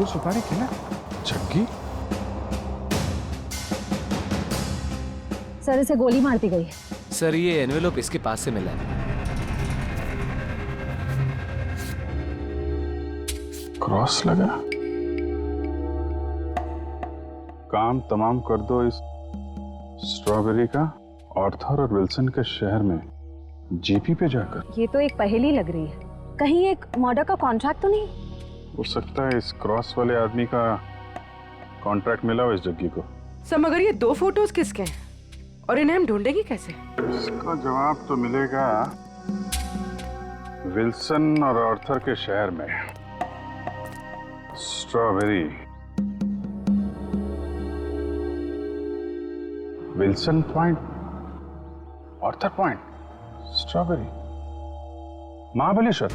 मसूर सुपारी खिला जग्गी। सर इसे गोली मार दी गई है। सर ये एनवेलोप इसके पास से मिला है। क्रॉस लगा। काम तमाम कर दो इस स्ट्रॉबेरी का आर्थर और विल्सन के शहर में जीपी पे जाकर। ये तो एक पहेली लग रही है, कहीं एक मर्डर का कॉन्ट्रैक्ट तो नहीं? हो सकता है इस क्रॉस वाले आदमी का कॉन्ट्रैक्ट मिला हो इस जग्गी को। सर मगर ये 2 फोटोज किसके हैं और इन्हें हम ढूंढेंगे कैसे? इसका जवाब तो मिलेगा विल्सन और आर्थर के शहर में। Strawberry, Wilson point, Arthur point, strawberry, Mahabaleshwar.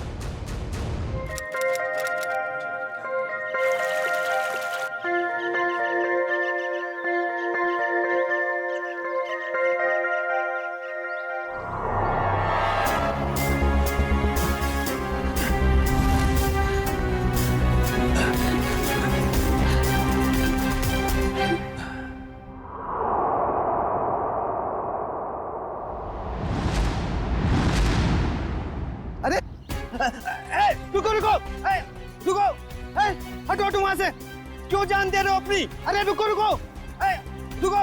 रुको रुको रुको, हटो हटो वहां से, क्यों जान दे रहे हो अपनी? अरे रुको रुको रुको।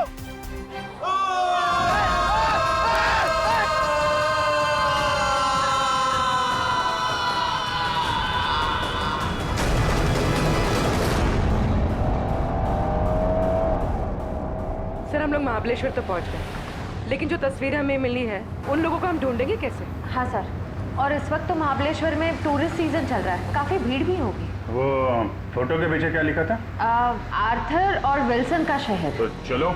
सर हम लोग महाबलेश्वर तो पहुंच गए, लेकिन जो तस्वीरें हमें मिली है उन लोगों को हम ढूंढेंगे कैसे? हाँ सर, और इस वक्त तो महाबलेश्वर में टूरिस्ट सीजन चल रहा है, काफी भीड़ भी होगी। वो फोटो के पीछे क्या लिखा था? आर्थर और विल्सन का शहर। तो चलो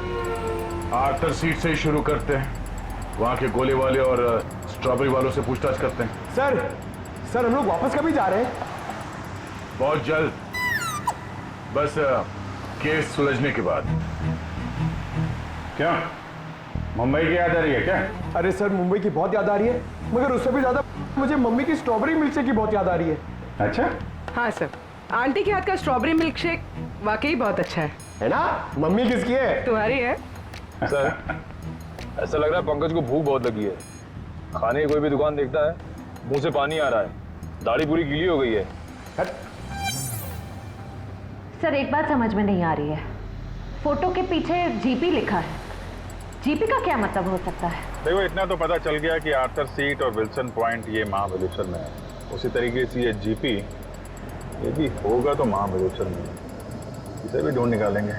आर्थर सीट से ही शुरू करते हैं। वहाँ के गोले वाले और स्ट्रॉबेरी वालों से पूछताछ करते हैं। सर हम लोग वापस कभी जा रहे हैं? बहुत जल्द, बस केस सुलझने के बाद। क्या मुंबई की याद आ रही है क्या? अरे सर मुंबई की बहुत याद आ रही है, मगर उससे भी ज्यादा मुझे मम्मी की स्ट्रॉबेरी मिल्क शेक की बहुत याद आ रही है। अच्छा, हाँ सर, आंटी के हाथ का स्ट्रॉबेरी मिल्क शेक वाकई बहुत अच्छा है ना? मम्मी किसकी है? तुम्हारी है। सर ऐसा लग रहा है पंकज को भूख बहुत लगी है। खाने की कोई भी दुकान देखता है मुंह से पानी आ रहा है, दाढ़ी पूरी गीली हो गई है। सर एक बात समझ में नहीं आ रही है, फोटो के पीछे जीपी लिखा है, जीपी का क्या मतलब हो सकता है? देखो इतना तो पता चल गया कि आर्थर सीट और विल्सन पॉइंट ये महाबलेश्वर में है। उसी तरीके से ये जीपी ये भी होगा तो महाबलेश्वर में, इसे भी ढूंढ निकालेंगे।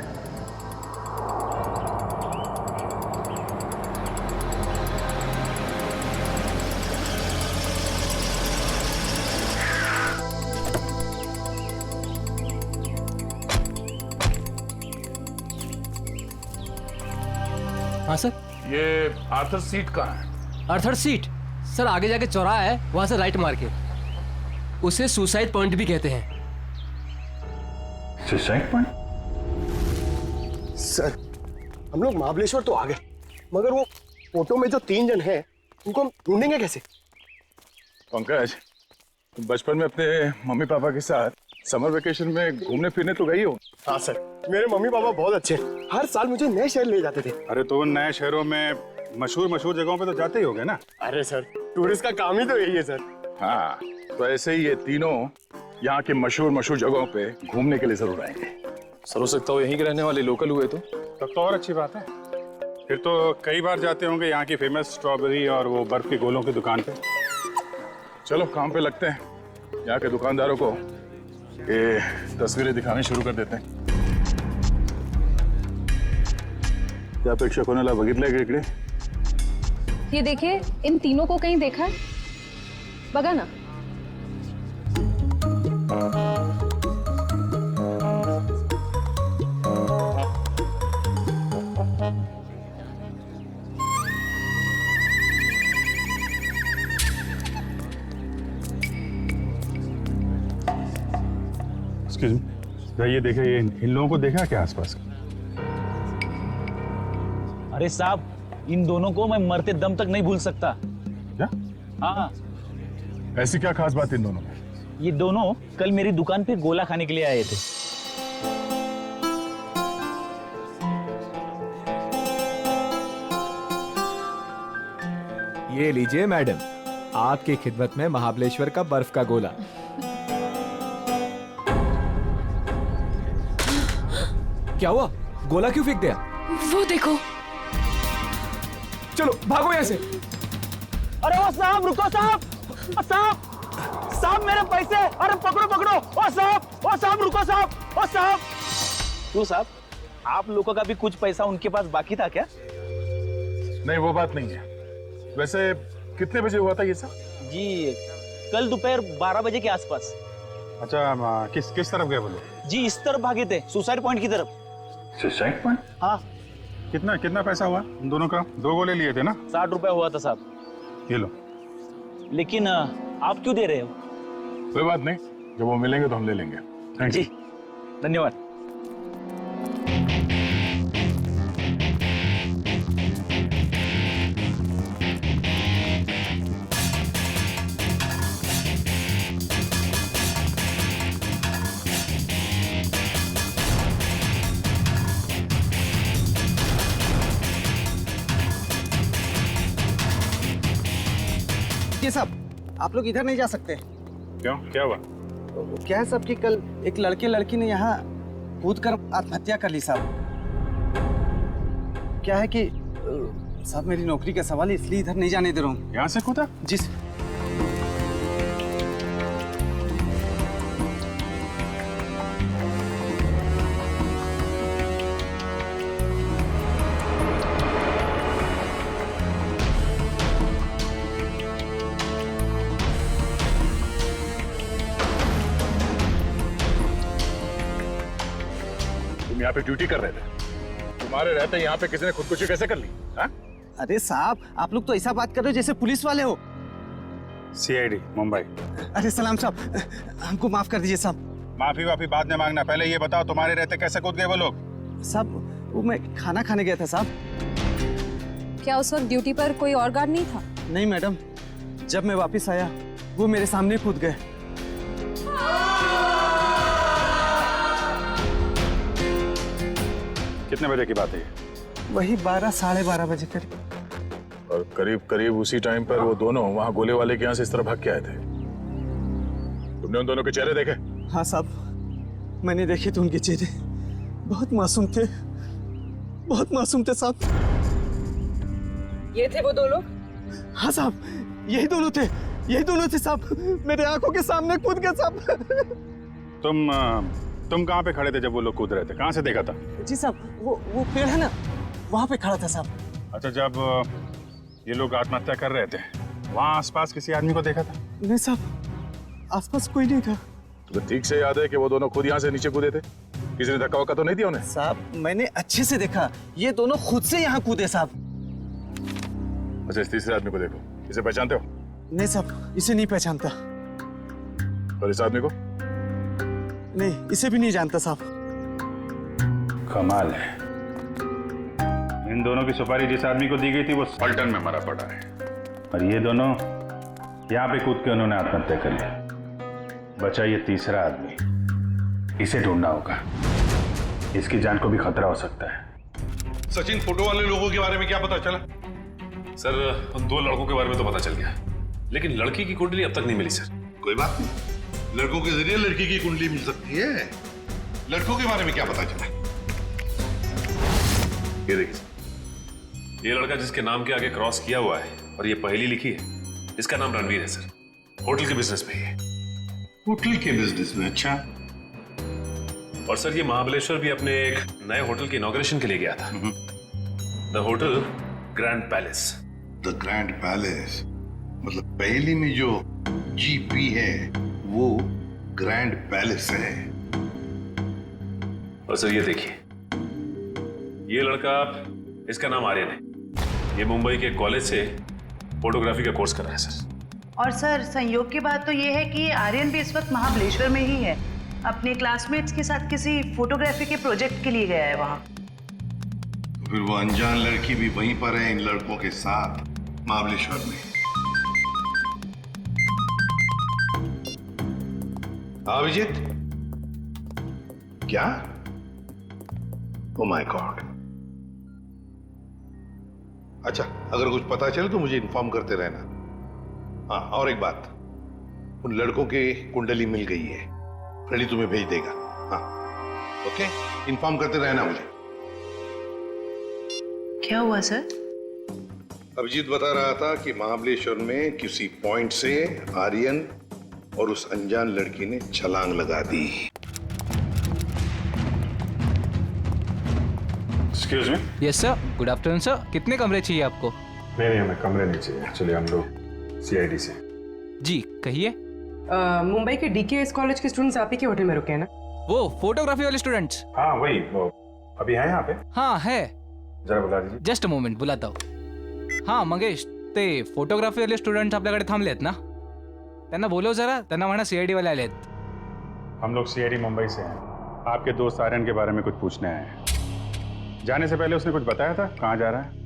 हाँ सर। ये आर्थर सीट कहाँ है? आर्थर सीट सर आगे जाके चौराहा है, वहां से राइट मार के। उसे सुसाइड पॉइंट भी कहते हैं। Suicide point? सर हम लोग महाबलेश्वर तो आ गए, मगर वो फोटो में जो 3 जन हैं उनको हम ढूंढेंगे कैसे? पंकज, तुम बचपन में अपने मम्मी पापा के साथ समर वेकेशन में घूमने फिरने तो गई हो? हाँ सर, मेरे मम्मी पापा बहुत अच्छे हैं, हर साल मुझे नए शहर ले जाते थे। अरे तो उन नए शहरों में मशहूर जगहों पे तो जाते ही होगे ना? अरे सर टूरिस्ट का काम ही तो यही है सर। हाँ, तो ऐसे ही ये तीनों यहाँ के मशहूर जगहों पे घूमने के लिए जरूर आएंगे। सर हो सकता हो यहीं के रहने वाले लोकल हुए तो। तब तो और अच्छी बात है, फिर तो कई बार जाते होंगे यहाँ की फेमस स्ट्रॉबेरी और वो बर्फ के गोलों की दुकान पे। चलो काम पे लगते हैं, यहाँ के दुकानदारों को ये तस्वीरें दिखाने शुरू कर देते हैं। क्या अपेक्षा कोणाला बघितलंय का इकडे? ये देखिए, इन तीनों को कहीं देखा है? बघा ना। एक्सक्यूज मी, ये देखा, ये इन लोगों को देखा क्या आसपास? अरे साहब, इन दोनों को मैं मरते दम तक नहीं भूल सकता। क्या? हाँ, ऐसी क्या खास बात इन दोनों में? ये दोनों कल मेरी दुकान पे गोला खाने के लिए आए थे। ये लीजिए मैडम, आपकी खिदमत में महाबलेश्वर का बर्फ का गोला। क्या हुआ? गोला क्यों फेंक दिया? वो देखो। चलो भागो यहाँ से। अरे वो साहब, रुको साहब, साहब साहब मेरे पैसे, अरे पकड़ो पकड़ो, ओ साहब रुको साहब, ओ साहब। क्यों साहब, आप लोगों का भी कुछ पैसा उनके पास बाकी था क्या? नहीं, वो बात नहीं है। वैसे कितने बजे हुआ था ये सब? जी कल दोपहर 12 बजे के आसपास। अच्छा, किस तरफ गए वो लोग? जी इस तरफ भागे थे, सुसाइड पॉइंट की तरफ। Suicide point? हाँ। कितना पैसा हुआ उन दोनों का? 2 गोले लिए थे ना? 60 रुपए हुआ था साहब। ये लो। लेकिन आप क्यों दे रहे हो? कोई बात नहीं, जब वो मिलेंगे तो हम ले लेंगे। Thank you. जी धन्यवाद। ये साहब, आप लोग इधर नहीं जा सकते। क्यों, क्या हुआ? क्या है साहब कि कल एक लड़की ने यहाँ कूद कर आत्महत्या कर ली साहब। क्या है कि साहब मेरी नौकरी का सवाल है, इसलिए इधर नहीं जाने दे रहा हूँ। यहाँ से कूदा? जी तुम यहाँ पे ड्यूटी कर रहे थे, तुम्हारे रहते यहाँ पे किसी ने खुदकुशी कैसे कर ली? हाँ? अरे साहब, आप लोग तो ऐसा बात कर रहे हो जैसे पुलिस वाले हो। CID मुंबई। अरे सलाम साहब, हमको माफ कर दीजिए साहब। माफी बाद में मांगना, पहले ये बताओ तुम्हारे रहते कैसे कूद गए वो लोग? साहब वो मैं खाना खाने गया था साहब। क्या उस वक्त ड्यूटी पर कोई और गार्ड नहीं था? नहीं मैडम, जब मैं वापस आया वो मेरे सामने कूद गए। कितने बजे की बात है ये? वही 12 साढ़े 12 बजे करीब। और करीब उसी टाइम पर वो दोनों वहाँ गोले वाले के यहाँ से इस तरह भाग के आए थे। तुमने उन दोनों के चेहरे देखे? हाँ साहब, मैंने देखे थे उनके चेहरे, बहुत मासूम थे, बहुत मासूम थे साहब। ये थे वो 2 लोग? हाँ साहब, यही दोनों थे साहब, मेरे आंखों के सामने कूद गए साहब। तुम कहाँ पे खड़े थे जब वो लोग कूद रहे थे? कहाँ से देखा था? जी साहब, वो पेड़ है ना, वहाँ पे खड़ा था साहब। अच्छा, जब ये लोग आत्महत्या कर रहे थे वहाँ आसपास किसी आदमी को देखा था? नहीं साहब, आसपास कोई नहीं था। तो ठीक से याद है कि वो दोनों खुद यहाँ से नीचे कूदे थे? किसी ने धक्का वक्का तो नहीं दिया उन्हें? साहब मैंने अच्छे से देखा, ये दोनों खुद से यहाँ कूदे साहब। अच्छा, इस तीसरे आदमी को देखो, इसे पहचानते हो? नहीं साहब, इसे नहीं पहचानता। और इस आदमी को? नहीं, इसे भी नहीं जानता साहब। कमाल है, इन दोनों की सुपारी जिस आदमी को दी गई थी वो पलटन में मरा पड़ा है, और ये दोनों यहाँ पे कूद के उन्होंने आत्महत्या कर ली। बचा ये तीसरा आदमी, इसे ढूंढना होगा, इसकी जान को भी खतरा हो सकता है। सचिन, फोटो वाले लोगों के बारे में क्या पता चला? सर, उन 2 लड़कों के बारे में तो पता चल गया, लेकिन लड़की की कुंडली अब तक नहीं मिली सर। कोई बात नहीं, लड़कों के जरिए लड़की की कुंडली मिल सकती है। लड़कों के बारे में क्या पता चला? ये देखिए सर, ये लड़का जिसके नाम के आगे क्रॉस किया हुआ है और ये पहली लिखी है, इसका नाम रणवीर है सर। होटल के बिजनेस में है। होटल के बिजनेस में? अच्छा। और सर ये महाबलेश्वर भी अपने एक नए होटल के इनॉग्रेशन के लिए गया था, the hotel grand palace. The grand palace मतलब पहली में जो GP है वो ग्रैंड पैलेस है। और सर ये देखिए, ये लड़का, इसका नाम आर्यन है, ये मुंबई के कॉलेज से फोटोग्राफी का कोर्स कर रहा है सर। और सर संयोग की बात तो ये है कि आर्यन भी इस वक्त महाबलेश्वर में ही है, अपने क्लासमेट्स के साथ किसी फोटोग्राफी के प्रोजेक्ट के लिए गया है वहाँ। तो फिर वो अनजान लड़की भी वहीं पर है इन लड़कों के साथ महाबलेश्वर में। अभिजीत, क्या? ओह माय गॉड, अच्छा, अगर कुछ पता चले तो मुझे इन्फॉर्म करते रहना। हाँ, और एक बात, उन लड़कों की कुंडली मिल गई है, फ्रेडी तुम्हें भेज देगा। हाँ, ओके, इन्फॉर्म करते रहना मुझे। क्या हुआ सर? अभिजीत बता रहा था कि महाबलेश्वर में किसी पॉइंट से आर्यन और उस अनजान लड़की ने छलांग लगा दी। Excuse me. Yes sir, good afternoon sir. कितने कमरे चाहिए आपको? नहीं, हमें कमरे नहीं चाहिए। एक्चुअली हम लोग सीआईडी से। जी कहिए। मुंबई के डीकेएस कॉलेज के स्टूडेंट्स आप ही के होटल में रुके हैं ना? वो फोटोग्राफी वाले स्टूडेंट्स? हाँ वही, वो अभी है यहाँ पे? हाँ है। जरा बता दीजिए। जस्ट अ मोमेंट, बुलाता हूँ। हाँ मंगेश, ते फोटोग्राफी वाले स्टुडंट्स आपल्याकडे थांबलेत ना? त्यांना बोलव जरा, त्यांना म्हणा सीआईडी वाले आलेत। हम लोग सीआईडी मुंबई से हैं। आपके दोस्त आर्यन के बारे में कुछ पूछने आए हैं। जाने से पहले उसने कुछ बताया था कहाँ जा रहा है?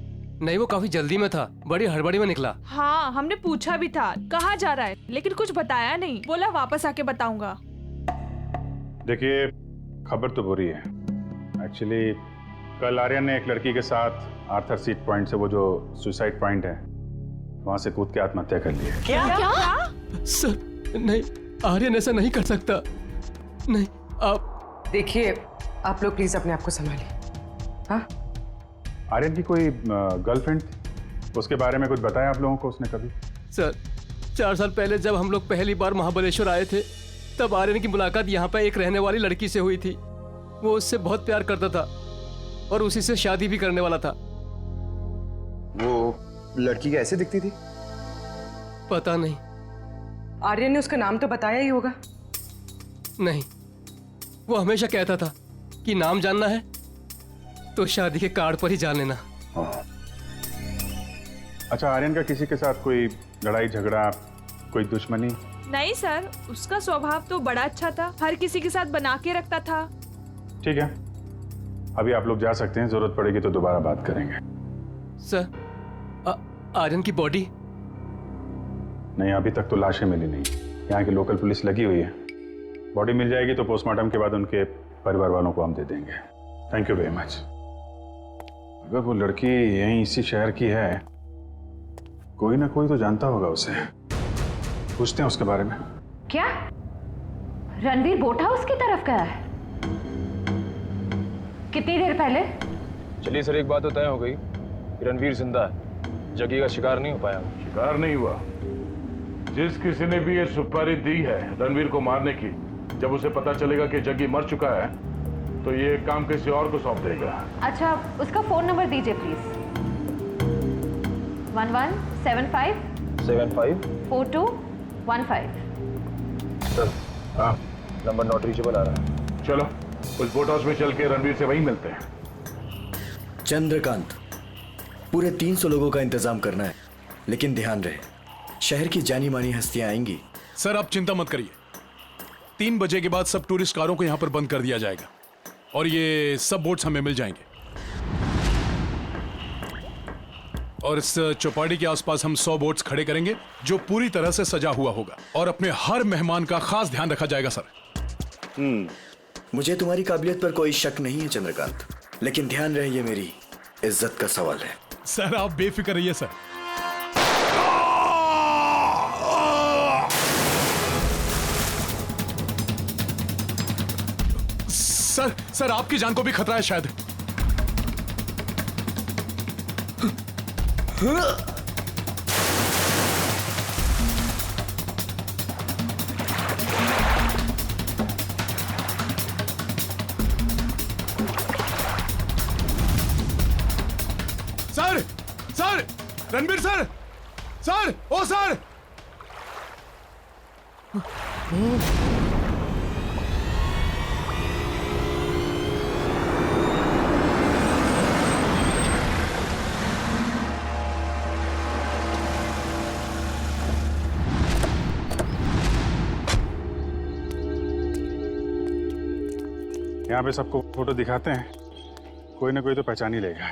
नहीं, वो काफी जल्दी में था, बड़ी हड़बड़ी में निकला। हाँ, हमने पूछा भी था कहाँ जा रहा है, लेकिन कुछ बताया नहीं। बोला वापस आके बताऊंगा। देखिए, खबर तो बुरी है। एक्चुअली कल आर्यन ने एक लड़की के साथ आर्थर सीट पॉइंट से, वो जो सुसाइड पॉइंट है, वहां से कूद के आत्महत्या कर ली है। क्या? सर नहीं, आर्यन ऐसा नहीं कर सकता। नहीं, आप देखिए, आप लोग प्लीज अपने आप को संभालिए। हाँ? आर्यन की कोई गर्लफ्रेंड थी, उसके बारे में कुछ बताया आप लोगों को उसने कभी? सर, 4 साल पहले जब हम लोग पहली बार महाबलेश्वर आए थे, तब आर्यन की मुलाकात यहाँ पे एक रहने वाली लड़की से हुई थी। वो उससे बहुत प्यार करता था और उसी से शादी भी करने वाला था। वो लड़की कैसे दिखती थी? पता नहीं। आर्यन ने उसका नाम तो बताया ही होगा। नहीं, वो हमेशा कहता था कि नाम जानना है तो शादी के कार्ड पर ही जान लेना। अच्छा, आर्यन का किसी के साथ कोई लड़ाई झगड़ा, कोई दुश्मनी? नहीं सर, उसका स्वभाव तो बड़ा अच्छा था, हर किसी के साथ बना के रखता था। ठीक है, अभी आप लोग जा सकते हैं, जरूरत पड़ेगी तो दोबारा बात करेंगे। सर, आर्यन की बॉडी? नहीं, अभी तक तो लाशें मिली नहीं। यहाँ की लोकल पुलिस लगी हुई है। बॉडी मिल जाएगी तो पोस्टमार्टम के बाद उनके परिवार वालों को हम दे देंगे। Thank you very much. अगर वो लड़की यहीं इसी शहर की है, कोई ना कोई तो जानता होगा उसे। पूछते हैं उसके बारे में। क्या रणवीर बोट हाउस की तरफ गया है? कितनी देर पहले? चलिए सर, एक बात तो तय हो गई कि रणवीर जिंदा है, जग्गी का शिकार नहीं हो पाया। शिकार नहीं हुआ। जिस किसी ने भी ये सुपारी दी है रणवीर को मारने की, जब उसे पता चलेगा कि जग्गी मर चुका है, तो ये काम किसी और को सौंप देगा। अच्छा, उसका फोन नंबर दीजिए प्लीज। 1175 75 4215। सर, हाँ, नंबर नॉट रीचेबल आ रहा है। चलो उस बोट हाउस में चल के रणवीर से वहीं मिलते हैं। चंद्रकांत, पूरे 300 लोगों का इंतजाम करना है, लेकिन ध्यान रहे, शहर की जानी मानी हस्तियां आएंगी। सर आप चिंता मत करिए, 3 बजे के बाद सब टूरिस्ट कारों को यहाँ पर बंद कर दिया जाएगा और ये सब बोट्स हमें मिल जाएंगे। और इस चौपाटी के आसपास हम 100 बोट्स खड़े करेंगे जो पूरी तरह से सजा हुआ होगा और अपने हर मेहमान का खास ध्यान रखा जाएगा सर। मुझे तुम्हारी काबिलियत पर कोई शक नहीं है चंद्रकांत, लेकिन ध्यान रहे ये मेरी इज्जत का सवाल है। सर आप बेफिक्र रहिए सर। सर आपकी जान को भी खतरा है शायद। सर रणबीर सर, ओ सर। यहाँ पे सबको फोटो दिखाते हैं, कोई ना कोई तो पहचान ही लेगा।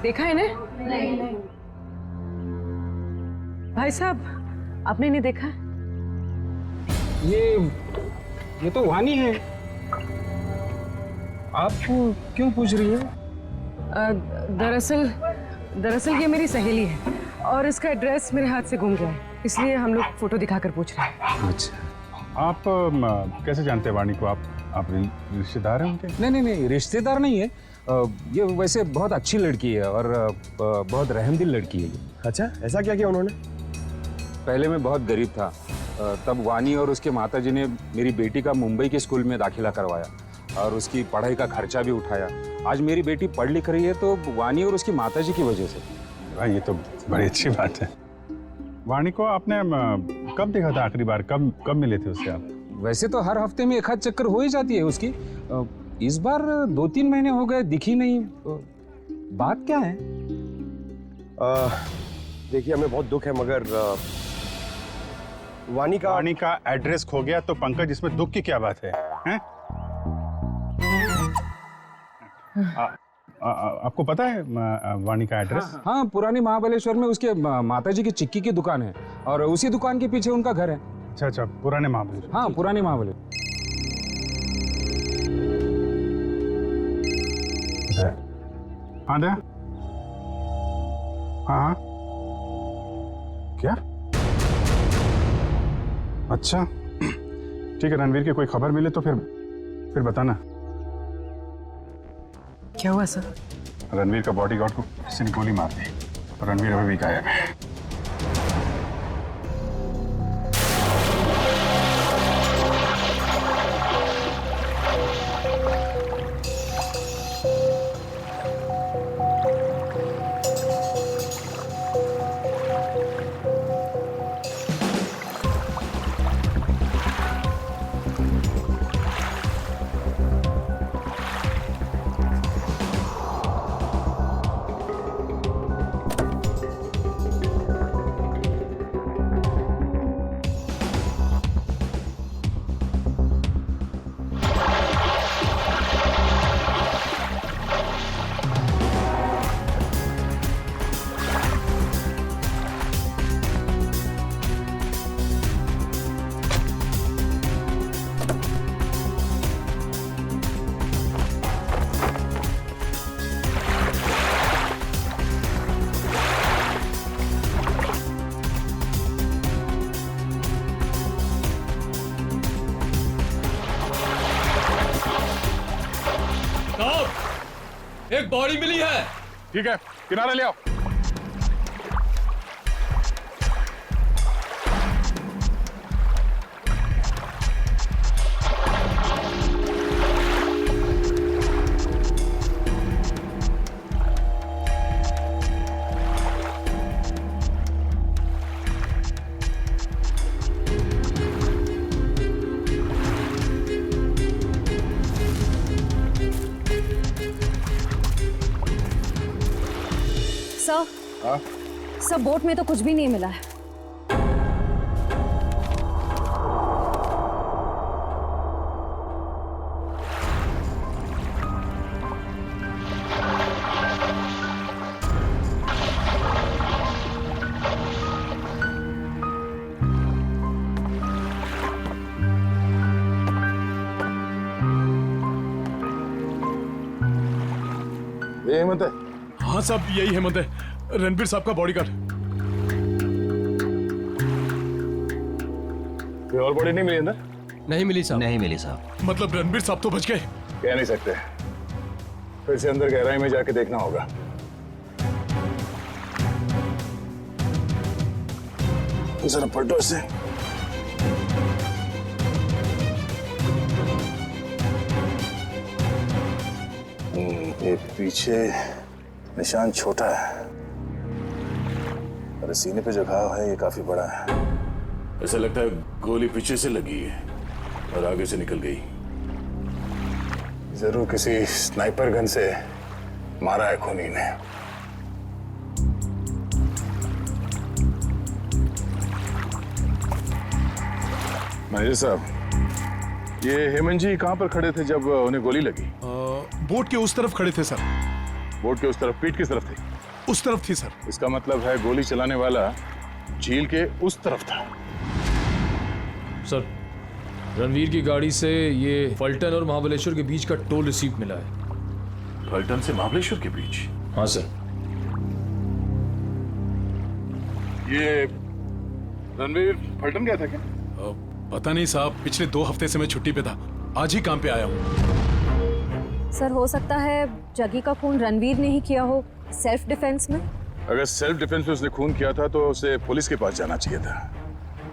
देखा है ना? नहीं। भाई साहब, आपने नहीं देखा? ये तो वानी है। आप क्यों पूछ रही है? दरअसल ये मेरी सहेली है और इसका एड्रेस मेरे हाथ से गुम गया है, इसलिए हम लोग फोटो दिखाकर पूछ रहे हैं। अच्छा, आप कैसे जानते हैं वाणी को? आप रिश्तेदार हैं उनके? नहीं, रिश्तेदार नहीं है। ये वैसे बहुत अच्छी लड़की है और बहुत रहमदिल लड़की है ये। अच्छा, ऐसा क्या किया उन्होंने? पहले मैं बहुत गरीब था, तब वानी और उसके माताजी ने मेरी बेटी का मुंबई के स्कूल में दाखिला करवाया और उसकी पढ़ाई का खर्चा भी उठाया। आज मेरी बेटी पढ़ लिख रही है तो वानी और उसकी माताजी की वजह से। भाई, ये तो बड़ी अच्छी बात है। वाणी को आपने कब देखा था आखिरी बार? कब मिले थे उससे आप? वैसे तो हर हफ्ते में एक आध चक्कर हो ही जाती है उसकी। इस बार 2-3 महीने हो गए, दिखी नहीं। बात क्या है? देखिए, हमें बहुत दुख है, मगर वाणी का एड्रेस खो गया तो पंकज, इसमें दुख की क्या बात है? हैं? आपको पता है वाणी का एड्रेस? हाँ, पुरानी महाबलेश्वर में उसके माताजी की चिक्की की दुकान है और उसी दुकान के पीछे उनका घर है। अच्छा, पुराने महाबलेश्वर। हाँ, पुराने महाबलेश्वर। हाँ दया, हाँ क्या? अच्छा, ठीक है। रणवीर की कोई खबर मिले तो फिर बताना। क्या हुआ सर? रणवीर का बॉडीगार्ड को किसी ने गोली मार दी और रणवीर अभी भी गायब है। एक बॉडी मिली है। ठीक है, किनारे ले आओ। सर, बोट में तो कुछ भी नहीं मिला है। ये हेमंत है? हाँ साहब, यही हेमंत है, रणबीर साहब का बॉडीगार्ड। कोई और बॉडी नहीं मिली अंदर? नहीं मिली साहब। नहीं मिली साहब। मतलब रणबीर साहब तो बच गए? कह नहीं सकते, फिर से अंदर गहराई में जाके देखना होगा। जरा पलटो इसे। एक पीछे निशान छोटा है और सीने पे जो घाव है ये काफी बड़ा है। ऐसा लगता है गोली पीछे से लगी है और आगे से निकल गई। जरूर किसी स्नाइपर गन से मारा है खूनी ने। मैनेजर साहब, ये हेमंत जी कहां पर खड़े थे जब उन्हें गोली लगी? बोट के उस तरफ खड़े थे सर। बोट के उस तरफ पीठ किस तरफ थी? उस तरफ थी सर। इसका मतलब है गोली चलाने वाला झील के उस तरफ था। सर, रणवीर की गाड़ी से ये फलटन और महाबलेश्वर के बीच का टोल रिसीप्ट मिला है। फलटन से महाबलेश्वर के बीच? हाँ सर। ये रणवीर फलटन गया था क्या? पता नहीं साहब, पिछले 2 हफ्ते से मैं छुट्टी पे था, आज ही काम पे आया हूँ। सर हो सकता है जगी का खून रणवीर ने ही किया हो, सेल्फ डिफेंस में। अगर सेल्फ डिफेंस में उसने खून किया था तो उसे पुलिस के पास जाना चाहिए था,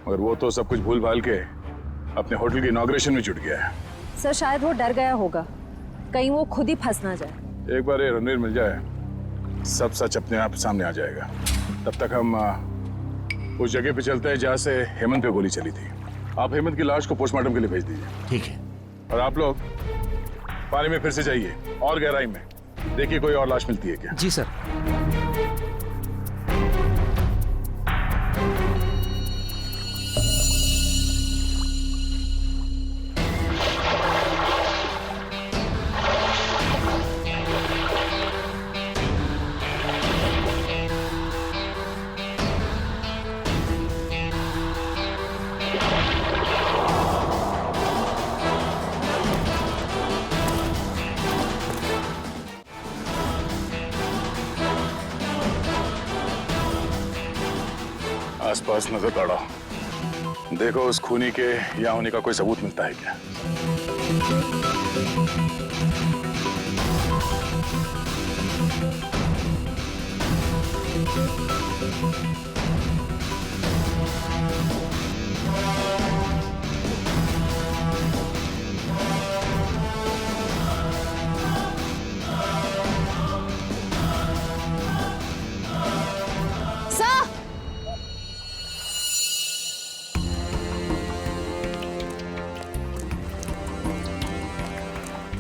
मगर वो तो सब कुछ भूल भाल के अपने होटल की इनॉग्रेशन में जुट गया है। सर शायद वो डर गया होगा, कहीं वो खुद ही फंस ना जाए। एक बार ये रणवीर मिल जाए, सब सच अपने आप सामने आ जाएगा। तब तक हम उस जगह पे चलते हैं जहाँ से हेमंत पे गोली चली थी। आप हेमंत की लाश को पोस्टमार्टम के लिए भेज दीजिए। ठीक है। और आप लोग पानी में फिर से जाइए और गहराई में, देखिए कोई और लाश मिलती है क्या। जी सर। आसपास नजर दौड़ाओ, देखो उस खूनी के यहाँ होने का कोई सबूत मिलता है क्या।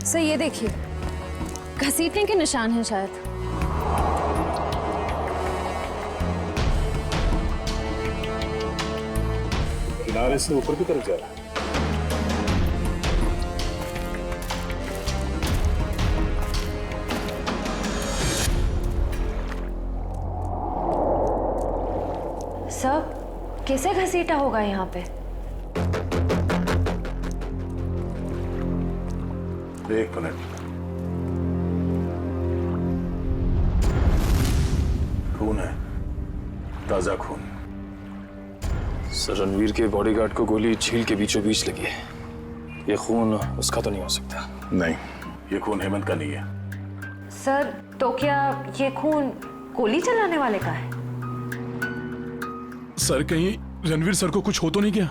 सर ये देखिए, घसीटने के निशान हैं शायद। किनारे से ऊपर की तरफ जा रहा है। सर कैसे घसीटा होगा यहाँ पे? एक मिनट, खून है, ताजा खून। सर रणवीर के बॉडीगार्ड को गोली झील के बीचों बीच लगी है, ये खून उसका तो नहीं हो सकता। नहीं, ये खून हेमंत का नहीं है। सर तो क्या ये खून गोली चलाने वाले का है? सर कहीं रणवीर सर को कुछ हो तो नहीं गया?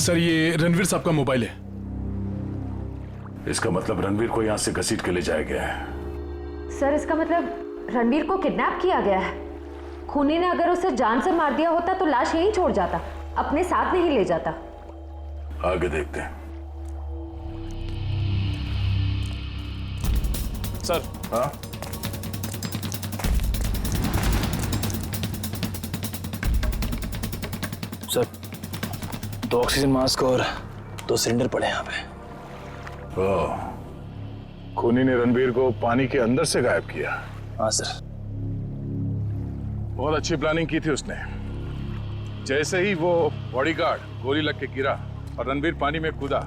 सर ये रणवीर साहब का मोबाइल है। इसका मतलब रणवीर को यहां से घसीट के ले जाया गया है। सर इसका मतलब रणवीर को किडनैप किया गया है। खूनी ने अगर उसे जान से मार दिया होता तो लाश यहीं छोड़ जाता, अपने साथ नहीं ले जाता। आगे देखते हैं। सर। हाँ? सर 2 ऑक्सीजन मास्क और 2 सिलेंडर पड़े यहाँ पे। खूनी ने रणवीर को पानी के अंदर से गायब किया। हाँ सर। बहुत अच्छी प्लानिंग की थी उसने। जैसे ही वो बॉडीगार्ड गोली लग के गिरा और रणवीर पानी में कूदा,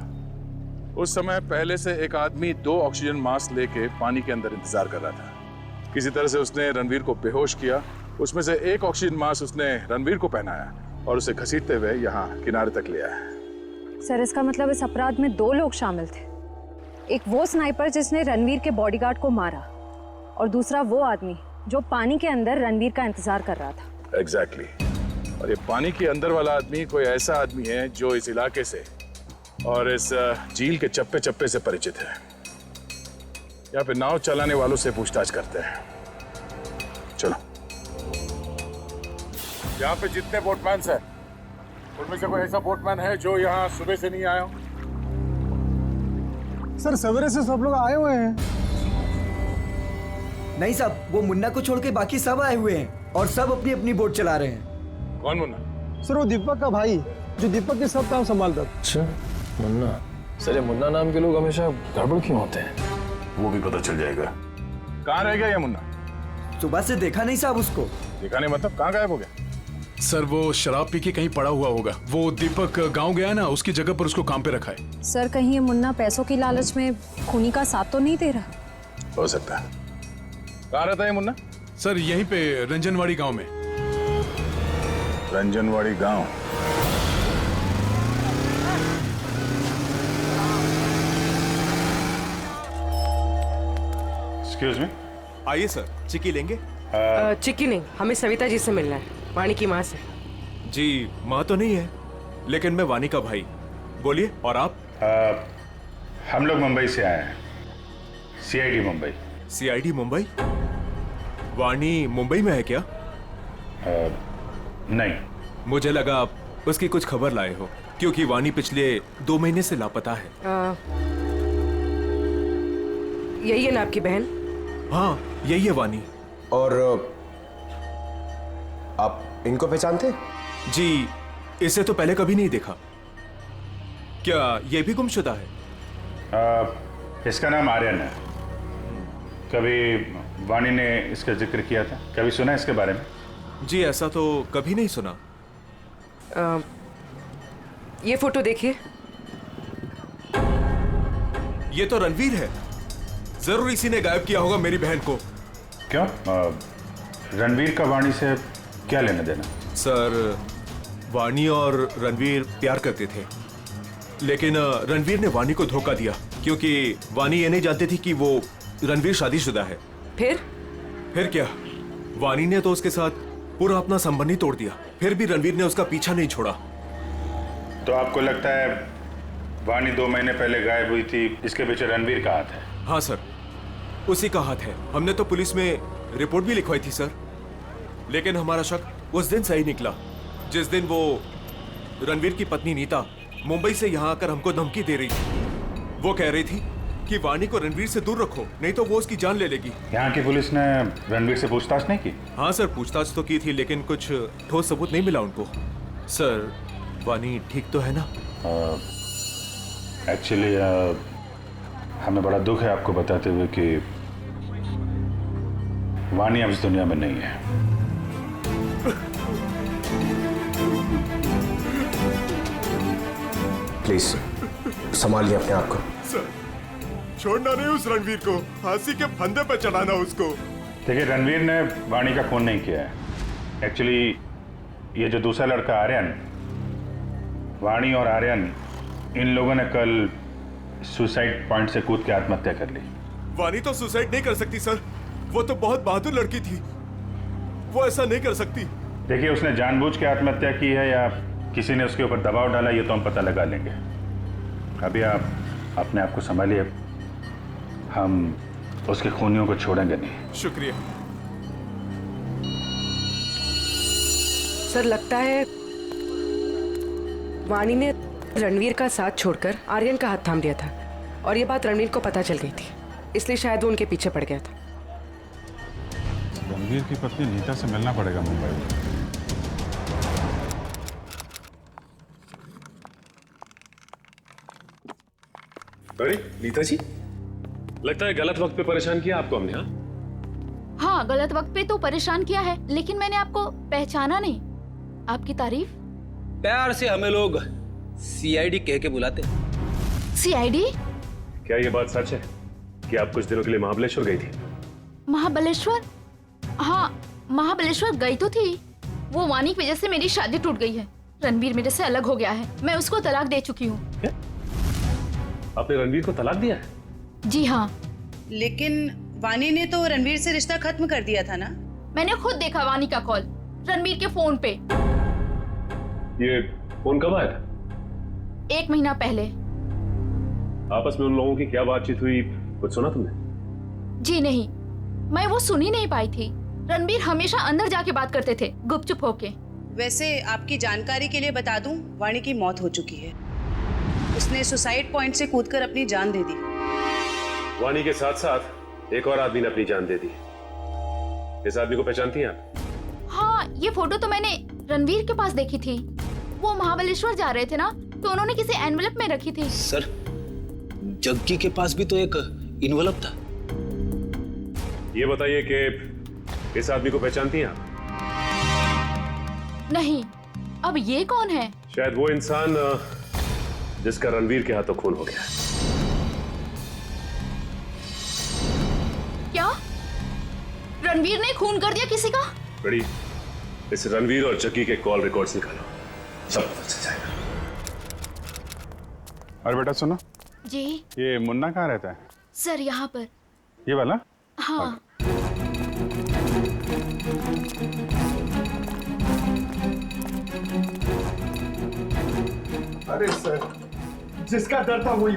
उस समय पहले से एक आदमी 2 ऑक्सीजन मास्क लेके पानी के अंदर इंतजार कर रहा था। किसी तरह से उसने रणवीर को बेहोश किया, उसमें से एक ऑक्सीजन मास्क उसने रणवीर को पहनाया और उसे घसीटते हुए यहाँ किनारे तक ले आया। सर इसका मतलब इस अपराध में 2 लोग शामिल थे, एक वो स्नाइपर जिसने रणवीर के बॉडीगार्ड को मारा और दूसरा वो आदमी जो पानी के अंदर रणवीर का इंतजार कर रहा था। एग्जैक्टली। और ये पानी के अंदर वाला आदमी कोई ऐसा आदमी है जो इस इलाके से और इस झील के चप्पे चप्पे से परिचित है। यहाँ पे नाव चलाने वालों से पूछताछ करते हैं। चलो। यहाँ पे जितने बोटमैन हैं, उनमें से कोई ऐसा बोटमैन है जो यहाँ सुबह से नहीं आया हो? सर सवेरे से सब लोग आए हुए हैं। नहीं साहब, वो मुन्ना को छोड़ के बाकी सब आए हुए हैं और सब अपनी अपनी बोट चला रहे हैं। कौन मुन्ना? सर वो दीपक का भाई, जो दीपक के सब काम संभालता। अच्छा, मुन्ना। सर ये मुन्ना नाम के लोग हमेशा गड़बड़ क्यों होते हैं? वो भी पता चल जाएगा। कहाँ रह गया ये मुन्ना? सुबह से देखा नहीं साहब उसको। देखा नहीं मतलब कहाँ गायब हो गया? सर वो शराब पी के कहीं पड़ा हुआ होगा। वो दीपक गांव गया ना, उसकी जगह पर उसको काम पे रखा है। सर कहीं ये मुन्ना पैसों की लालच में खूनी का साथ तो नहीं दे रहा? हो सकता है। कहाँ रहता है मुन्ना? सर यहीं पे रंजनवाड़ी गांव में। रंजनवाड़ी गांव? Excuse me. आइए सर, चिक्की लेंगे? चिक्की नहीं, हमें सविता जी से मिलना है, वानी की माँ से। जी माँ तो नहीं है, लेकिन मैं वानी का भाई। बोलिए। और आप? हम लोग मुंबई से आए हैं, सीआईडी मुंबई। सीआईडी मुंबई? वानी मुंबई में है क्या? नहीं। मुझे लगा आप उसकी कुछ खबर लाए हो, क्योंकि वानी पिछले 2 महीने से लापता है। यही है ना आपकी बहन? हाँ यही है वानी। और आप इनको पहचानते? जी इसे तो पहले कभी नहीं देखा। क्या ये भी गुमशुदा है? इसका नाम आर्यन है। कभी वानी ने इसका जिक्र किया था? कभी सुना इसके बारे में? जी ऐसा तो कभी नहीं सुना। ये फोटो देखिए। ये तो रणवीर है। जरूर इसी ने गायब किया होगा मेरी बहन को। क्यों? रणवीर का वानी से क्या लेना देना? सर वानी और रणवीर प्यार करते थे, लेकिन रणवीर ने वानी को धोखा दिया, क्योंकि वानी ये नहीं जानती थी कि वो रणवीर शादीशुदा है। फिर क्या, वानी ने तो उसके साथ पूरा अपना संबंध ही तोड़ दिया। फिर भी रणवीर ने उसका पीछा नहीं छोड़ा। तो आपको लगता है वानी 2 महीने पहले गायब हुई थी, इसके पीछे रणवीर का हाथ है? हाँ सर, उसी का हाथ है। हमने तो पुलिस में रिपोर्ट भी लिखवाई थी सर, लेकिन हमारा शक उस दिन सही निकला जिस दिन वो रणवीर की पत्नी नीता मुंबई से यहाँ आकर हमको धमकी दे रही थी। वो कह रही थी कि वानी को रणवीर से दूर रखो, नहीं तो वो उसकी जान ले लेगी। यहाँ की पुलिस ने रणवीर से पूछताछ नहीं की? हाँ सर, पूछताछ तो की थी, लेकिन कुछ ठोस सबूत नहीं मिला उनको। सर वानी ठीक तो है ना? एक्चुअली हमें बड़ा दुख है आपको बताते हुए कि वानी अब इस दुनिया में नहीं है। प्लीज संभालिए अपने आप को। सर छोड़ना नहीं उस रणवीर को, फांसी के फंदे पर चढ़ाना उसको। देखिए रणवीर ने वानी का खून नहीं किया है। एक्चुअली ये जो दूसरा लड़का आर्यन, वानी और आर्यन इन लोगों ने कल सुसाइड पॉइंट से कूद के आत्महत्या कर ली। वानी तो सुसाइड नहीं कर सकती सर, वो तो बहुत बहादुर लड़की थी, वो ऐसा नहीं कर सकती। देखिए उसने जानबूझ के आत्महत्या की है या किसी ने उसके ऊपर दबाव डाला, ये तो हम पता लगा लेंगे। अभी आप अपने आप को संभालिए, हम उसके खूनियों को छोड़ेंगे नहीं। शुक्रिया सर। लगता है वानी ने रणवीर का साथ छोड़कर आर्यन का हाथ थाम लिया था, और ये बात रणवीर को पता चल गई थी, इसलिए शायद वो उनके पीछे पड़ गया था। रणवीर की पत्नी नीता से मिलना पड़ेगा मुंबई में। अरे नीता जी, लगता है गलत वक्त पे परेशान किया आपको हमने। हाँ गलत वक्त पे तो परेशान किया है, लेकिन मैंने आपको पहचाना नहीं। आपकी तारीफ? प्यार से हमें लोग सीआईडी कह के बुलाते। सीआईडी? क्या ये बात सच है कि आप कुछ दिनों के लिए महाबलेश्वर गई थी? महाबलेश्वर? हाँ महाबलेश्वर गई तो थी। वो वानी की वजह से मेरी शादी टूट गई है। रणवीर मेरे से अलग हो गया है, मैं उसको तलाक दे चुकी हूँ। आपने रणवीर को तलाक दिया है? जी हाँ। लेकिन वानी ने तो रणवीर से रिश्ता खत्म कर दिया था ना? मैंने खुद देखा वानी का कॉल रणवीर के फोन पे। ये फोन कब आया था? 1 महीना पहले। आपस में उन लोगों की क्या बातचीत हुई, कुछ सुना तुमने? जी नहीं, मैं वो सुन ही नहीं पाई थी। रणवीर हमेशा अंदर जाके बात करते थे, गुपचुप होके। वैसे आपकी जानकारी के लिए बता दूं, वानी की मौत हो चुकी है। उसने सुसाइड पॉइंट से कूदकर अपनी जान दे दी। वानी के साथ साथ एक और आदमी ने अपनी जान दे दी। इस आदमी को पहचानती हैं आप? हाँ, ये फोटो तो मैंने रणवीर के पास देखी थी। वो महाबलेश्वर जा रहे थे ना, तो उन्होंने किसी एनवेलप में रखी थी। सर, जग्गी के पास भी तो एक इन्वेलप था। ये बताइए कि इस आदमी को पहचानती हैं आप? नहीं। अब ये कौन है? शायद वो इंसान जिसका रणवीर के हाथों खून हो गया। क्या रणवीर ने खून कर दिया किसी का? बड़ी, इस रणवीर और जग्गी के कॉल रिकॉर्ड्स निकालो, सब पता चल जाएगा। और बेटा सुनो, जी ये मुन्ना कहाँ रहता है? सर, यहाँ पर। ये वाला? हाँ। अरे सर, जिसका डर था वही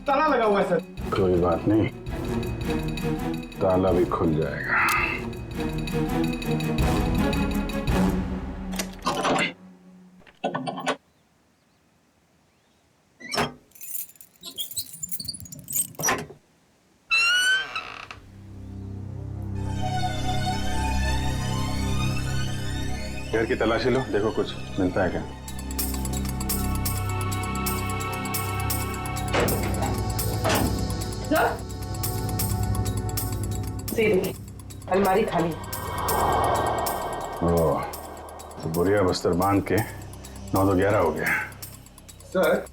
ताला लगा हुआ है सर। कोई बात नहीं, ताला भी खुल जाएगा। घर की तलाशी लो, देखो कुछ मिलता है क्या। अलमारी खाली। ओह, तो बोरिया बस्तर बांध के 9 तो 11 हो गया। सर,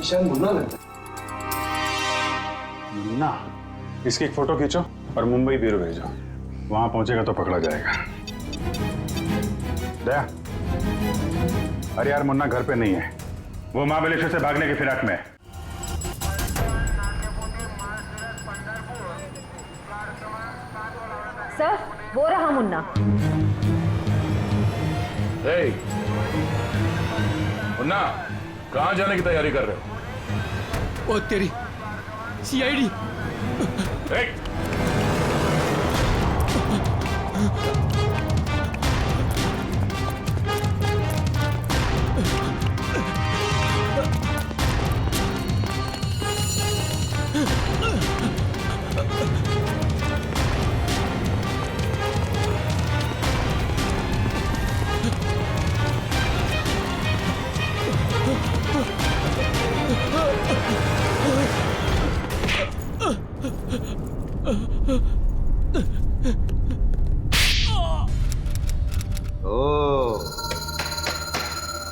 ईशान मुन्ना लगता है। मुन्ना? इसकी एक फोटो खींचो और मुंबई ब्यूरो भेजो, वहां पहुंचेगा तो पकड़ा जाएगा। दया, अरे यार मुन्ना घर पे नहीं है, वो महाबलेश्वर से भागने की फिराक में है। सर, वो रहा मुन्ना। मुन्ना, कहाँ जाने की तैयारी कर रहे हो? ओ तेरी सीआईडी।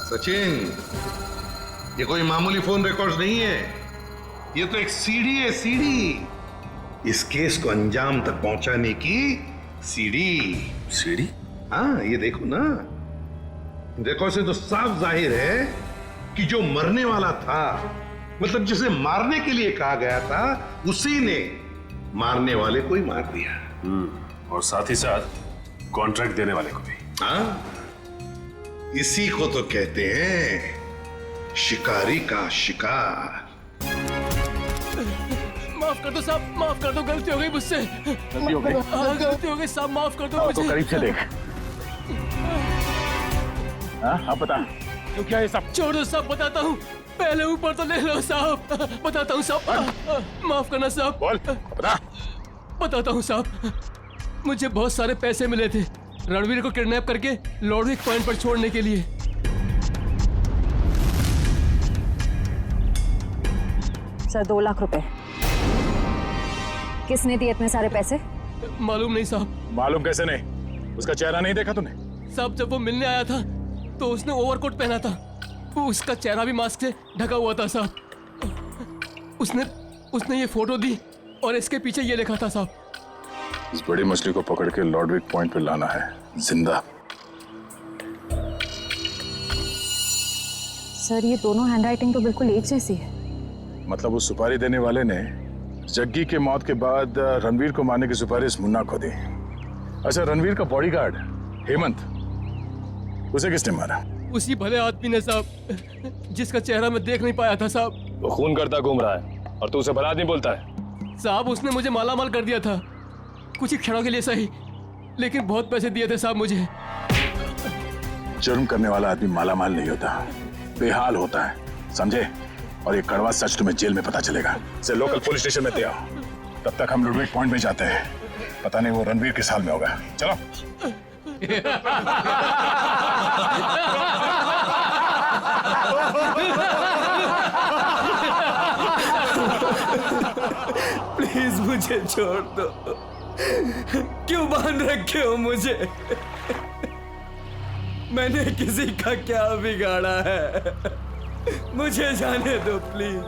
सचिन, ये कोई मामूली फोन रिकॉर्ड्स नहीं है, ये तो एक सीढ़ी है, सीढ़ी। इस केस को अंजाम तक पहुंचाने की सीढ़ी। सीढ़ी? हाँ, ये देखो ना, देखो इसे तो साफ जाहिर है कि जो मरने वाला था, मतलब जिसे मारने के लिए कहा गया था, उसी ने मारने वाले को ही मार दिया। और साथ ही साथ कॉन्ट्रैक्ट देने वाले को भी। हाँ, इसी को तो कहते हैं शिकारी का शिकार। माफ कर दो साहब, माफ कर दो, गलती हो गई मुझसे। गलती हो गई? हाँ, गलती हो गई साहब, माफ कर दो मुझे। तो करीब से देख। हाँ, अब बता, तो क्या ये सब? छोड़ दो साहब, बताता हूँ। पहले ऊपर तो ले लो साहब, बताता हूँ साहब। माफ करना साहब। बोल, बता। बताता हूँ साहब, मुझे बहुत सारे पैसे मिले थे रणवीर को किडनैप करके लॉर्डविक पॉइंट पर छोड़ने के लिए। सर, 2 लाख रुपए। किसने दिए इतने सारे पैसे? मालूम नहीं साहब। मालूम कैसे नहीं? उसका चेहरा नहीं देखा तूने? साहब, जब वो मिलने आया था तो उसने ओवरकोट पहना था, वो उसका चेहरा भी मास्क से ढका हुआ था साहब। उसने ये फोटो दी और इसके पीछे ये लिखा था साहब, इस बड़ी मछली को पकड़ के लॉर्डविक पॉइंट पे लाना है, जिंदा। सर, ये दोनों हैंडराइटिंग तो बिल्कुल एक जैसी है। मतलब उस सुपारी देने वाले ने जग्गी के मौत के बाद रणवीर को मारने की सुपारी मुन्ना को दी। अच्छा, रणवीर का बॉडीगार्ड हेमंत, उसे किसने मारा? उसी भले आदमी ने साहब, जिसका चेहरा मैं देख नहीं पाया था साहब। वो खून करता घूम रहा है और तू उसे भला आदमी बोलता है? साहब, उसने मुझे मालामाल कर दिया था, कुछ ही क्षणों के लिए सही, लेकिन बहुत पैसे दिए थे साहब मुझे। जुर्म करने वाला आदमी मालामाल नहीं होता, बेहाल होता है, समझे? और ये कड़वा सच तुम्हें जेल में पता चलेगा। इसे लोकल पुलिस स्टेशन में ले आओ। तब तक हम लुडविक पॉइंट में जाते हैं। पता नहीं वो रणवीर किस हाल में होगा। चलो। प्लीज मुझे छोड़ दो। क्यों बांध रखे हो मुझे? मैंने किसी का क्या बिगाड़ा है? मुझे जाने दो प्लीज।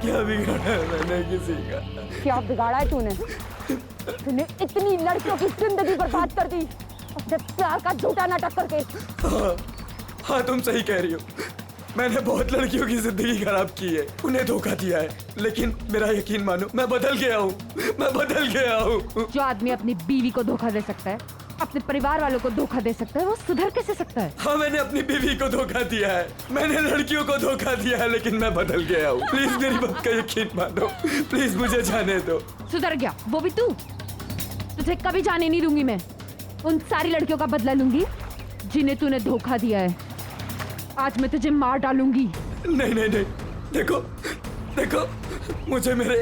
क्या बिगाड़ा है मैंने किसी का? क्या बिगाड़ा है तूने? तूने इतनी लड़कियों की जिंदगी बर्बाद कर दी अपने प्यार का झूठा नाटक करके। हाँ तुम सही कह रही हो। मैंने बहुत लड़कियों की जिंदगी खराब की है, उन्हें धोखा दिया है, लेकिन मेरा यकीन मानो मैं बदल गया हूँ। मैं बदल गया हूँ। जो आदमी अपनी बीवी को धोखा दे सकता है, अपने परिवार वालों को धोखा दे सकता है, वो सुधर कैसे सकता है? हाँ मैंने अपनी बीवी को धोखा दिया है, मैंने लड़कियों को धोखा दिया है, लेकिन मैं बदल गया हूँ। प्लीज मेरी बात का यकीन मानो। प्लीज मुझे जाने दो। सुधर गया वो भी तू? तुझे कभी जाने नहीं दूंगी मैं। उन सारी लड़कियों का बदला लूंगी जिन्हें तूने धोखा दिया है। आज मैं तुझे मार डालूंगी। नहीं नहीं नहीं, देखो देखो, मुझे मेरे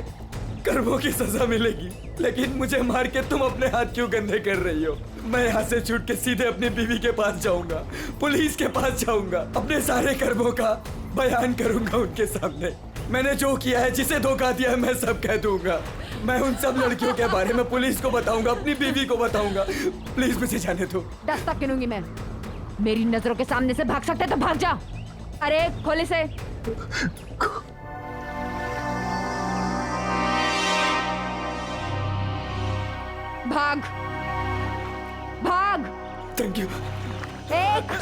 कर्मों की सजा मिलेगी, लेकिन मुझे मार के तुम अपने हाथ क्यों गंदे कर रही हो? मैं यहाँ से छूट के सीधे अपनी बीवी के पास जाऊंगा, पुलिस के पास जाऊंगा, अपने सारे कर्मों का बयान करूंगा उनके सामने। मैंने जो किया है, जिसे धोखा दिया है, मैं सब कह दूंगा। मैं उन सब लड़कियों के बारे में पुलिस को बताऊंगा, अपनी बीवी को बताऊंगा। प्लीज मुझे जाने दो। दस्तक गिनूंगी मैं। मेरी नजरों के सामने से भाग सकते तो भाग जा। अरे खोले से। भाग भाग। Thank you. 1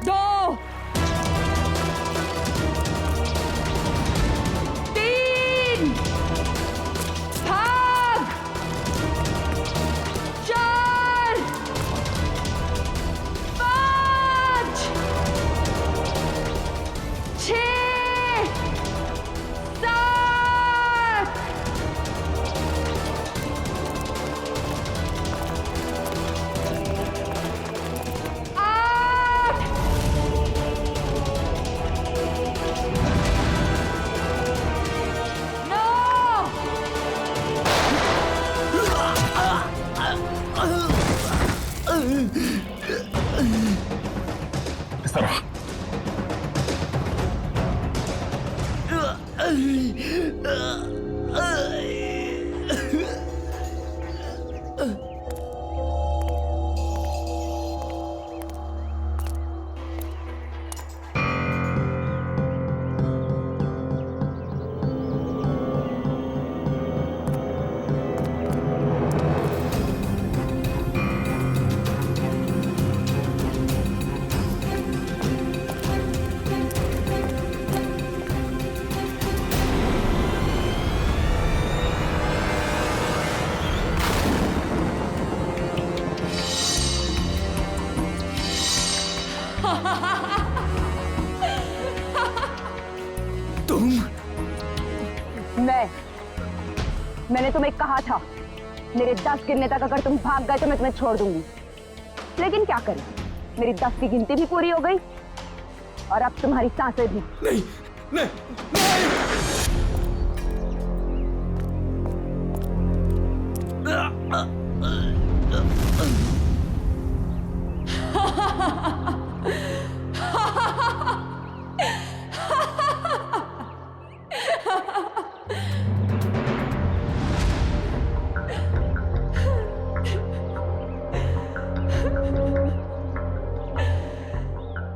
2 3 भाग 4 5 6 7 इस तरह। मैंने तुम्हें कहा था मेरे 10 गिनने तक अगर तुम भाग गए तो मैं तुम्हें छोड़ दूंगी, लेकिन क्या करें, मेरी 10 की गिनती भी पूरी हो गई और अब तुम्हारी सांसें भी। नहीं नहीं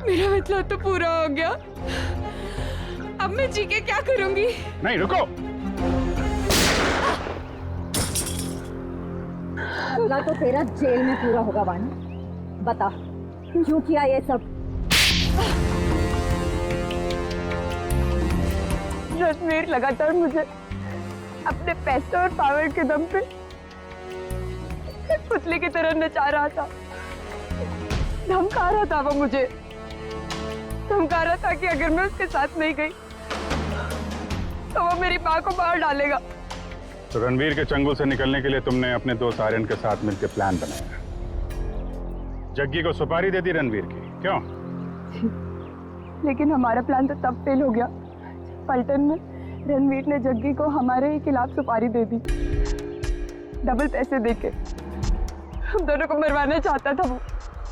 मेरा मतलब तो पूरा हो गया। अब मैं जी के क्या करूंगी? नहीं रुको। अगला तो तेरा जेल में पूरा होगा वानी। बता क्यों किया ये सब? रणवीर लगातार मुझे अपने पैसे और पावर के दम पे पुतले की तरह नचा रहा था। धमका रहा था वो मुझे, धमका रहा था कि अगर मैं उसके साथ नहीं गई तो वो मेरी माँ को मार डालेगा। तो रणवीर के चंगुल से निकलने के लिए तुमने अपने दोस्त आर्यन के साथ मिलकर प्लान बनाया, जग्गी को सुपारी दे दी रणवीर की, क्यों? लेकिन हमारा प्लान तो तब फेल हो गया पलटन में रणवीर ने जग्गी को हमारे ही खिलाफ सुपारी दे दी, डबल पैसे देके। हम दोनों को मरवाना चाहता था वो।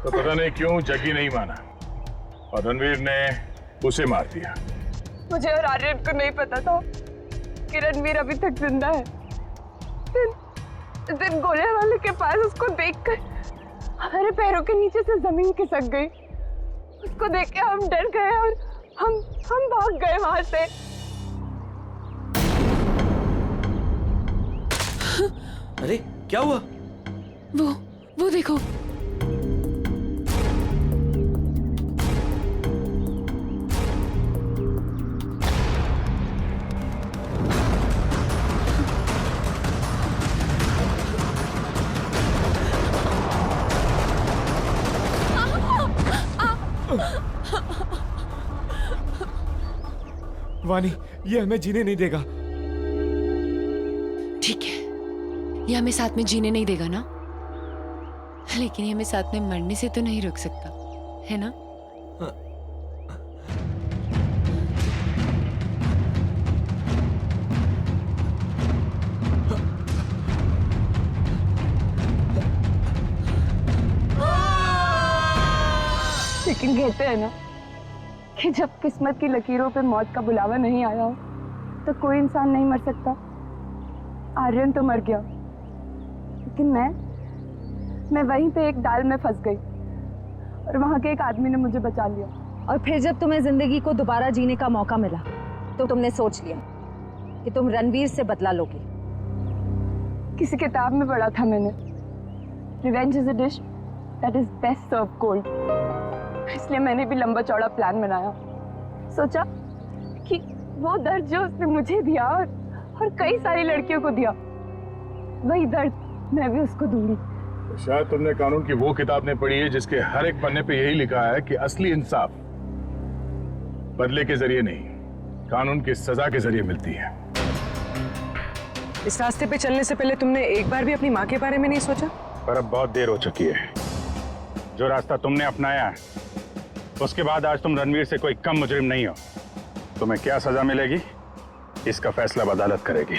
तो पता नहीं क्यों जग्गी नहीं माना और रणवीर ने उसे मार दिया। मुझे और आर्यन को नहीं पता था कि रणवीर अभी तक जिंदा है। दिन गोले वाले के पास उसको देखकर हमारे पैरों के नीचे से जमीन खिसक गई। उसको देख के हम डर गए और हम भाग गए वहां से। अरे क्या हुआ? वो देखो। वानी, ये हमें जीने नहीं देगा। ठीक है, ये हमें साथ में जीने नहीं देगा ना, लेकिन ये हमें साथ में मरने से तो नहीं रोक सकता, है ना? लेकिन कहते हैं ना कि जब किस्मत की लकीरों पे मौत का बुलावा नहीं आया हो तो कोई इंसान नहीं मर सकता। आर्यन तो मर गया, लेकिन मैं वहीं पे एक डाल में फंस गई और वहां के एक आदमी ने मुझे बचा लिया। और फिर जब तुम्हें जिंदगी को दोबारा जीने का मौका मिला तो तुमने सोच लिया कि तुम रणवीर से बदला लोगी। किसी किताब में पढ़ा था मैंने, revenge is a dish that is best serve cold. इसलिए मैंने भी लंबा चौड़ा प्लान बनाया। सोचा कि वो दर्द जो उसने मुझे दिया और कई सारी लड़कियों को दिया, वही दर्द मैं भी उसको दूंगी। तो शायद तुमने कानून की वो किताब नहीं पढ़ी है जिसके हर एक पन्ने पे यही लिखा है कि असली इंसाफ बदले के जरिए नहीं, कानून की सजा के जरिए मिलती है। इस रास्ते पे चलने से पहले तुमने एक बार भी अपनी माँ के बारे में नहीं सोचा? पर अब बहुत देर हो चुकी है। जो रास्ता तुमने अपनाया है उसके बाद आज तुम रणवीर से कोई कम मुजरिम नहीं हो। तुम्हें क्या सजा मिलेगी इसका फैसला अदालत करेगी।